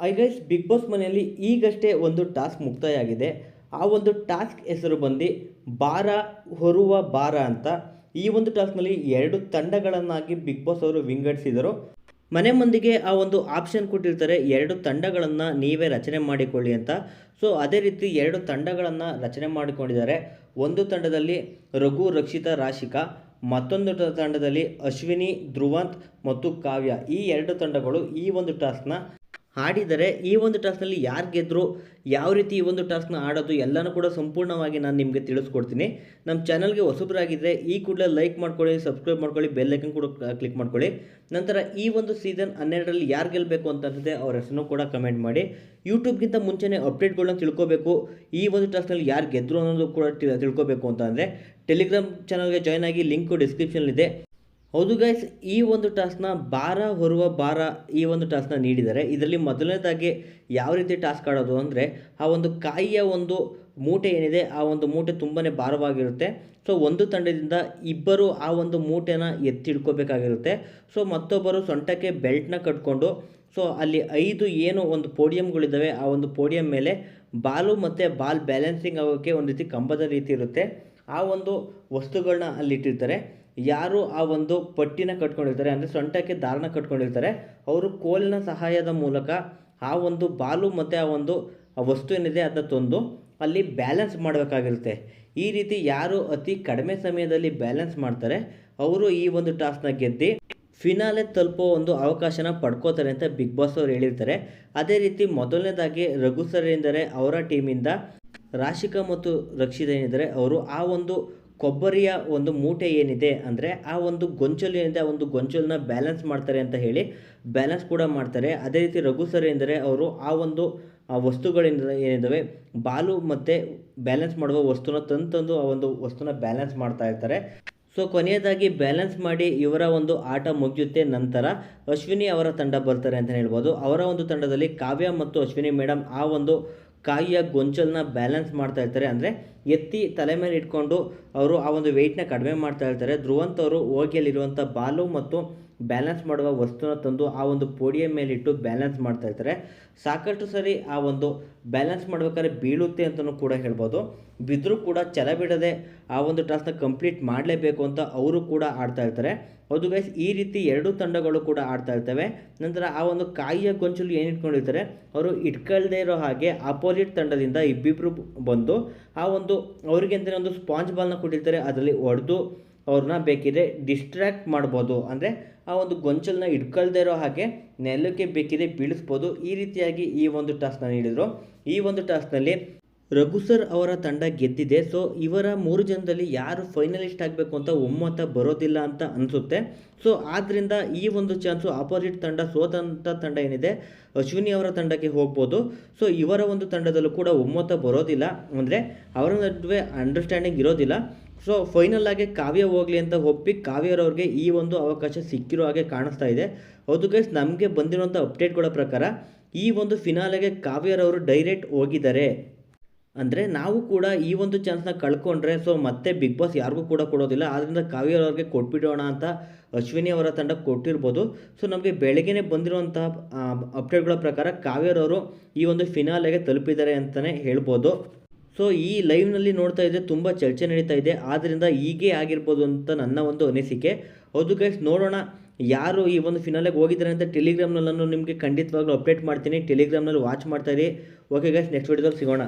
I guys, big boss ಮನೆಯಲ್ಲಿ ಈಗಷ್ಟೇ ಒಂದು ಟಾಸ್ಕ್ ಮುಕ್ತಾಯ ಆಗಿದೆ. ಆ ಒಂದು ಟಾಸ್ಕ್ ಹೆಸರು ಬಂದು ಭಾರ ಹೊರುವ ಭಾರ ಅಂತ. ಈ ಒಂದು ಟಾಸ್ಕ್ನಲ್ಲಿ 2 ತಂಡಗಳನ್ನಾಗಿ ಬಿಗ್ ಬಾಸ್ ಅವರು ವಿಂಗಡಿಸಿದರು. ಮನೆ ಮಂದಿಗೆ ಆ ಒಂದು ಆಪ್ಷನ್ ಕೊಟ್ಟಿರ್ತಾರೆ, 2 ತಂಡಗಳನ್ನು ನೀವೇ ರಚನೆ ಮಾಡಿಕೊಳ್ಳಿ ಅಂತ. ಸೊ ಅದೇ ರೀತಿ 2 ತಂಡಗಳನ್ನು ರಚನೆ ಮಾಡಿಕೊಂಡಿದ್ದಾರೆ. ಒಂದು ತಂಡದಲ್ಲಿ ರಘು, ರಕ್ಷಿತಾ, ರಾಶಿಕಾ, ಮತ್ತೊಂದು ತಂಡದಲ್ಲಿ ಅಶ್ವಿನಿ, ಧ್ರುವಂತ್ ಮತ್ತು ಕಾವ್ಯ. ಈ 2 ತಂಡಗಳು ಈ ಒಂದು ಟಾಸ್ಕ್ನ ಆಡಿದರೆ ಈ ಒಂದು ಟಾಸ್ಕ್ನಲ್ಲಿ ಯಾರು ಗೆದ್ದರು, ಯಾವ ರೀತಿ ಈ ಒಂದು ಟಾಸ್ಕ್ನ ಆಡೋದು ಎಲ್ಲನೂ ಕೂಡ ಸಂಪೂರ್ಣವಾಗಿ ನಾನು ನಿಮಗೆ ತಿಳಿಸ್ಕೊಡ್ತೀನಿ. ನಮ್ಮ ಚಾನಲ್ಗೆ ಹೊಸಬರಾಗಿದ್ದರೆ ಈ ಕೂಡಲೇ ಲೈಕ್ ಮಾಡ್ಕೊಳ್ಳಿ, ಸಬ್ಸ್ಕ್ರೈಬ್ ಮಾಡ್ಕೊಳ್ಳಿ, ಬೆಲ್ ಐಕನ್ ಕೂಡ ಕ್ಲಿಕ್ ಮಾಡ್ಕೊಳ್ಳಿ. ನಂತರ ಈ ಒಂದು ಸೀಸನ್ 12ರಲ್ಲಿ ಯಾರು ಗೆಲ್ಲಬೇಕು ಅಂತಂದರೆ ಅವ್ರ ಹೆಸರನ್ನು ಕೂಡ ಕಮೆಂಟ್ ಮಾಡಿ. ಯೂಟ್ಯೂಬ್ಗಿಂತ ಮುಂಚೆನೇ ಅಪ್ಡೇಟ್ಗಳನ್ನ ತಿಳ್ಕೋಬೇಕು, ಈ ಒಂದು ಟಾಸ್ಕ್ನಲ್ಲಿ ಯಾರು ಗೆದ್ದರು ಅನ್ನೋದು ಕೂಡ ತಿಳ್ಕೋಬೇಕು ಅಂತ ಅಂದರೆ ಟೆಲಿಗ್ರಾಮ್ ಚಾನಲ್ಗೆ ಜಾಯ್ನ್ ಆಗಿ, ಲಿಂಕು ಡಿಸ್ಕ್ರಿಪ್ಷನಲ್ಲಿದೆ. ಹೌದು ಗೈಸ್, ಈ ಒಂದು ಟಾಸ್ಕ್ನ ಭಾರ ಹೊರುವ ಭಾರ ಈ ಒಂದು ಟಾಸ್ಕ್ನ ನೀಡಿದ್ದಾರೆ. ಇದರಲ್ಲಿ ಮೊದಲನೇದಾಗಿ ಯಾವ ರೀತಿ ಟಾಸ್ಕ್ ಆಡೋದು ಅಂದರೆ, ಆ ಒಂದು ಕಾಯಿಯ ಒಂದು ಮೂಟೆ ಏನಿದೆ ಆ ಒಂದು ಮೂಟೆ ತುಂಬಾ ಭಾರವಾಗಿರುತ್ತೆ. ಸೊ ಒಂದು ತಂಡದಿಂದ ಇಬ್ಬರು ಆ ಒಂದು ಮೂಟೆನ ಎತ್ತಿಡ್ಕೋಬೇಕಾಗಿರುತ್ತೆ. ಸೊ ಮತ್ತೊಬ್ಬರು ಸೊಂಟಕ್ಕೆ ಬೆಲ್ಟ್ನ ಕಟ್ಕೊಂಡು, ಸೊ ಅಲ್ಲಿ 5 ಏನು ಒಂದು ಪೋಡಿಯಮ್ಗಳಿದ್ದಾವೆ, ಆ ಒಂದು ಪೋಡಿಯಂ ಮೇಲೆ ಬಾಲು ಮತ್ತು ಬಾಲ್ ಬ್ಯಾಲೆನ್ಸಿಂಗ್ ಆಗೋಕ್ಕೆ ಒಂದು ರೀತಿ ಕಂಬದ ರೀತಿ ಇರುತ್ತೆ. ಆ ಒಂದು ವಸ್ತುಗಳನ್ನ ಅಲ್ಲಿ ಇಟ್ಟಿರ್ತಾರೆ. ಯಾರು ಆ ಒಂದು ಪಟ್ಟಿನ ಕಟ್ಕೊಂಡಿರ್ತಾರೆ ಅಂದರೆ ಸೊಂಟಕ್ಕೆ ದಾರನ ಕಟ್ಕೊಂಡಿರ್ತಾರೆ, ಅವರು ಕೋಲಿನ ಸಹಾಯದ ಮೂಲಕ ಆ ಒಂದು ಬಾಲು ಮತ್ತು ಆ ವಸ್ತು ಏನಿದೆ ಅದನ್ನ ತಂದು ಅಲ್ಲಿ ಬ್ಯಾಲೆನ್ಸ್ ಮಾಡಬೇಕಾಗಿರುತ್ತೆ. ಈ ರೀತಿ ಯಾರು ಅತಿ ಕಡಿಮೆ ಸಮಯದಲ್ಲಿ ಬ್ಯಾಲೆನ್ಸ್ ಮಾಡ್ತಾರೆ ಅವರು ಈ ಒಂದು ಟಾಸ್ಕ್ನ ಗೆದ್ದು ಫಿನಾಲೆ ತಲುಪೋ ಒಂದು ಅವಕಾಶನ ಪಡ್ಕೋತಾರೆ ಅಂತ ಬಿಗ್ ಬಾಸ್ ಅವರು ಹೇಳಿರ್ತಾರೆ. ಅದೇ ರೀತಿ ಮೊದಲನೇದಾಗಿ ರಘು ಸರ್ ಏನಿದ್ದಾರೆ ಅವರ ಟೀಮಿಂದ ರಾಶಿಕಾ ಮತ್ತು ರಕ್ಷಿತಾ ಏನಿದ್ದಾರೆ ಅವರು ಆ ಒಂದು ಕೊಬ್ಬರಿಯ ಒಂದು ಮೂಟೆ ಏನಿದೆ ಅಂದರೆ ಆ ಒಂದು ಗೊಂಚಲು ಏನಿದೆ ಆ ಒಂದು ಗೊಂಚಲನ್ನ ಬ್ಯಾಲೆನ್ಸ್ ಮಾಡ್ತಾರೆ ಅಂತ ಹೇಳಿ ಬ್ಯಾಲೆನ್ಸ್ ಕೂಡ ಮಾಡ್ತಾರೆ. ಅದೇ ರೀತಿ ರಘು ಸರ್ ಎಂದರೆ ಅವರು ಆ ಒಂದು ಏನಿದ್ದಾವೆ ಬಾಲು ಮತ್ತು ಬ್ಯಾಲೆನ್ಸ್ ಮಾಡುವ ವಸ್ತುನ ತಂದು ಆ ಒಂದು ವಸ್ತುನ ಬ್ಯಾಲೆನ್ಸ್ ಮಾಡ್ತಾ ಇರ್ತಾರೆ. ಸೊ ಕೊನೆಯದಾಗಿ ಬ್ಯಾಲೆನ್ಸ್ ಮಾಡಿ ಇವರ ಒಂದು ಆಟ ಮುಗಿಯುತ್ತೆ. ನಂತರ ಅಶ್ವಿನಿ ಅವರ ತಂಡ ಬರ್ತಾರೆ ಅಂತ ಹೇಳ್ಬೋದು. ಅವರ ಒಂದು ತಂಡದಲ್ಲಿ ಕಾವ್ಯ ಮತ್ತು ಅಶ್ವಿನಿ ಮೇಡಮ್ ಆ ಒಂದು ಕಾಯಿಯ ಗೊಂಚಲನ್ನ ಬ್ಯಾಲೆನ್ಸ್ ಮಾಡ್ತಾ ಇರ್ತಾರೆ, ಅಂದರೆ ಎತ್ತಿ ತಲೆ ಮೇಲೆ ಇಟ್ಕೊಂಡು ಅವರು ಆ ಒಂದು ವೆಯ್ಟ್ನ ಕಡಿಮೆ ಮಾಡ್ತಾ ಇರ್ತಾರೆ. ಧ್ರುವಂತ್ ಅವರು ಹೋಗಿಯಲ್ಲಿರುವಂಥ ಬಾಲು ಮತ್ತು ಬ್ಯಾಲೆನ್ಸ್ ಮಾಡುವ ವಸ್ತುನ ತಂದು ಆ ಒಂದು ಪೋಡಿಯಂ ಮೇಲಿಟ್ಟು ಬ್ಯಾಲೆನ್ಸ್ ಮಾಡ್ತಾ ಇರ್ತಾರೆ. ಸಾಕಷ್ಟು ಸರಿ ಆ ಒಂದು ಬ್ಯಾಲೆನ್ಸ್ ಮಾಡ್ಬೇಕಾದ್ರೆ ಬೀಳುತ್ತೆ ಅಂತಲೂ ಕೂಡ ಹೇಳ್ಬೋದು. ಬಿದ್ದರೂ ಕೂಡ ಛಲ ಬಿಡದೆ ಆ ಒಂದು ಟಾಸ್ಕ್ನ ಕಂಪ್ಲೀಟ್ ಮಾಡಲೇಬೇಕು ಅಂತ ಅವರು ಕೂಡ ಆಡ್ತಾ ಇರ್ತಾರೆ. ಹೌದು ಗೈಸ್, ಈ ರೀತಿ 2 ತಂಡಗಳು ಕೂಡ ಆಡ್ತಾ ಇರ್ತವೆ. ನಂತರ ಆ ಒಂದು ಕಾಯಿಯ ಗೊಂಚಲು ಏನು ಇಟ್ಕೊಂಡಿರ್ತಾರೆ ಅವರು ಇಟ್ಕೊಳ್ದೇ ಇರೋ ಹಾಗೆ ಆಪೋಸಿಟ್ ತಂಡದಿಂದ ಇಬ್ಬಿಬ್ಬರು ಬಂದು ಆ ಒಂದು ಅವರಿಗೆ ಅಂತಲೇ ಒಂದು ಸ್ಪಾಂಜ್ ಬಾಲ್ನ ಕೊಟ್ಟಿರ್ತಾರೆ, ಅದರಲ್ಲಿ ಹೊಡೆದು ಅವ್ರನ್ನ ಬೇಕಿದ್ರೆ ಡಿಸ್ಟ್ರ್ಯಾಕ್ಟ್ ಮಾಡ್ಬೋದು. ಅಂದರೆ ಆ ಒಂದು ಗೊಂಚಲನ್ನ ಇಟ್ಕೊಳ್ದೇ ಇರೋ ಹಾಗೆ ನೆಲಕ್ಕೆ ಬೇಕಿದ್ರೆ ಬೀಳಿಸ್ಬೋದು. ಈ ರೀತಿಯಾಗಿ ಈ ಒಂದು ಟಾಸ್ಕ್ನ ನೀಡಿದರು. ಈ ಒಂದು ಟಾಸ್ಕ್ನಲ್ಲಿ ರಘು ಸರ್ ಅವರ ತಂಡ ಗೆದ್ದಿದೆ. ಸೊ ಇವರ 3 ಜನದಲ್ಲಿ ಯಾರು ಫೈನಲಿಸ್ಟ್ ಆಗಬೇಕು ಅಂತ ಒಮ್ಮತ ಬರೋದಿಲ್ಲ ಅಂತ ಅನಿಸುತ್ತೆ. ಸೊ ಆದ್ದರಿಂದ ಈ ಒಂದು ಚಾನ್ಸು ಆಪೋಸಿಟ್ ತಂಡ ಸೋತಂಥ ತಂಡ ಏನಿದೆ ಅಶ್ವಿನಿ ಅವರ ತಂಡಕ್ಕೆ ಹೋಗ್ಬೋದು. ಸೊ ಇವರ ಒಂದು ತಂಡದಲ್ಲೂ ಕೂಡ ಒಮ್ಮತ ಬರೋದಿಲ್ಲ, ಅಂದರೆ ಅವರ ನಡುವೆ ಅಂಡರ್ಸ್ಟ್ಯಾಂಡಿಂಗ್ ಇರೋದಿಲ್ಲ. ಸೊ ಫೈನಲ್ ಆಗಿ ಕಾವ್ಯ ಹೋಗಲಿ ಅಂತ ಒಪ್ಪಿ ಕಾವ್ಯರವ್ರಿಗೆ ಈ ಒಂದು ಅವಕಾಶ ಸಿಕ್ಕಿರೋ ಹಾಗೆ ಕಾಣಿಸ್ತಾ ಇದೆ. ಹೌದು ಗೈಸ್, ನಮಗೆ ಬಂದಿರುವಂಥ ಅಪ್ಡೇಟ್ಗಳ ಪ್ರಕಾರ ಈ ಒಂದು ಫಿನಾಲೆಗೆ ಕಾವ್ಯರವರು ಡೈರೆಕ್ಟ್ ಹೋಗಿದ್ದಾರೆ. ಅಂದರೆ ನಾವು ಕೂಡ ಈ ಒಂದು ಚಾನ್ಸ್ನ ಕಳ್ಕೊಂಡ್ರೆ ಸೊ ಮತ್ತೆ ಬಿಗ್ ಬಾಸ್ ಯಾರಿಗೂ ಕೂಡ ಕೊಡೋದಿಲ್ಲ. ಆದ್ದರಿಂದ ಕಾವ್ಯರವ್ರಿಗೆ ಕೊಟ್ಬಿಡೋಣ ಅಂತ ಅಶ್ವಿನಿ ಅವರ ತಂಡ ಕೊಟ್ಟಿರ್ಬೋದು. ಸೊ ನಮಗೆ ಬೆಳಗ್ಗೆನೇ ಬಂದಿರುವಂತಹ ಅಪ್ಡೇಟ್ಗಳ ಪ್ರಕಾರ ಕಾವ್ಯರವರು ಈ ಒಂದು ಫಿನಾಲೆಗೆ ತಲುಪಿದ್ದಾರೆ ಅಂತಲೇ ಹೇಳ್ಬೋದು. ಸೊ ಈ ಲೈವ್ನಲ್ಲಿ ನೋಡ್ತಾ ಇದ್ದರೆ ತುಂಬ ಚರ್ಚೆ ನಡೀತಾ ಇದೆ, ಆದ್ದರಿಂದ ಹೀಗೆ ಆಗಿರ್ಬೋದು ಅಂತ ನನ್ನ ಒಂದು ಅನಿಸಿಕೆ. ಹೌದು ಗೈಸ್, ನೋಡೋಣ ಯಾರು ಈ ಒಂದು ಫಿನಾಲೆಗೆ ಹೋಗಿದ್ದಾರೆ ಅಂತ ಟೆಲಿಗ್ರಾಮ್ನಲ್ಲಿ ನಾನು ನಿಮಗೆ ಖಂಡಿತವಾಗ್ಲೂ ಅಪ್ಡೇಟ್ ಮಾಡ್ತೀನಿ. ಟೆಲಿಗ್ರಾಮ್ನಲ್ಲಿ ವಾಚ್ ಮಾಡ್ತಾ ಇರಿ. ಓಕೆ ಗೈಸ್, ನೆಕ್ಸ್ಟ್ ವಿಡಿಯೋದಲ್ಲಿ ಸಿಗೋಣ.